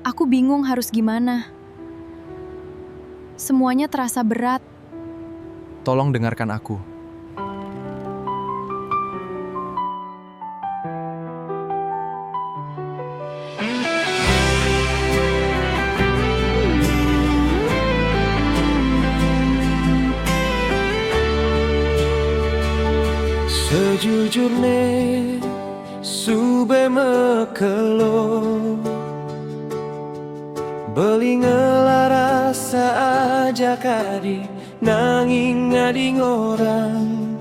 Aku bingung harus gimana. Semuanya terasa berat. Tolong dengarkan aku. Sejujurnya sube mekelo beli ngelarasa aja kadi nanging ngading orang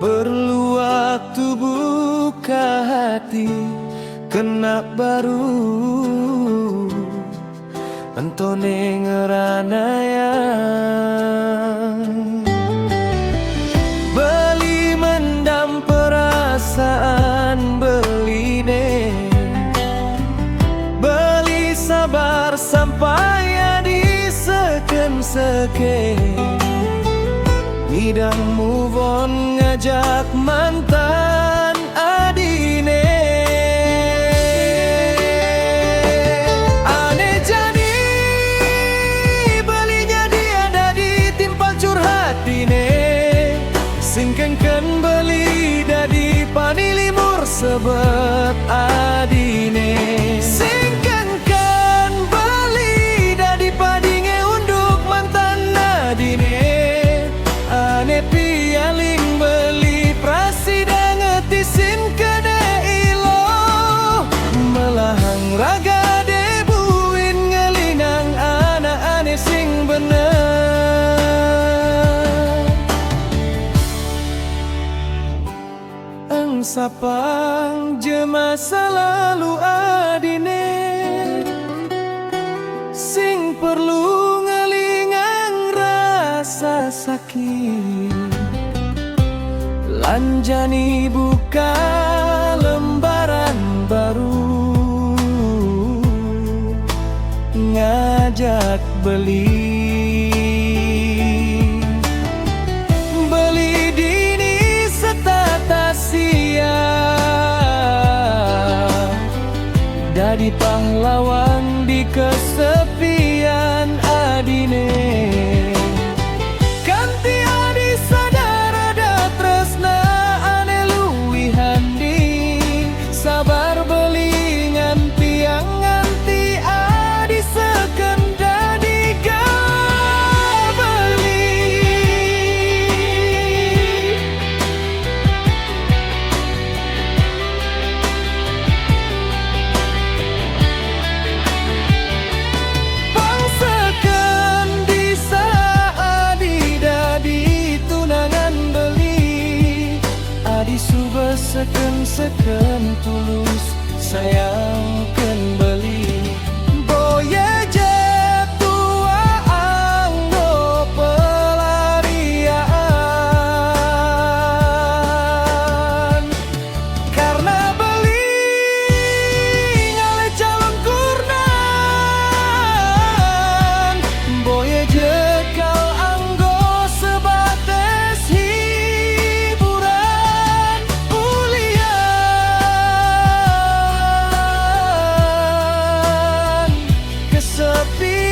perlu waktu buka hati kena baru entone ngeranayang beli mendam perasaan beli deh beli sabar sampai di seken ngidang move on ngajak mantan adine aneh jadi belinya dia ada di timpal curhat dine singkengken beli dadi panilimur sebet adine singkengken beli dadi padinge unduk mantan adine ane pialing beli prasida ngetisin kene ilo melahang raga debuin ngelinang anak ane sing bener sapang je masa lalu adine sing perlu ngelingang rasa sakit lanjani buka lembaran baru ngajak beli jadi pahlawan di kesepian adine kanti adi sadar ada tresna ane luwihan di sabar beli nganti yang nganti adi seken jadi beli seken tulus sayangkan beli boye jep tua anggo pelarian karena beli ngale calon kurnan boye jekal anggo sebates kesepian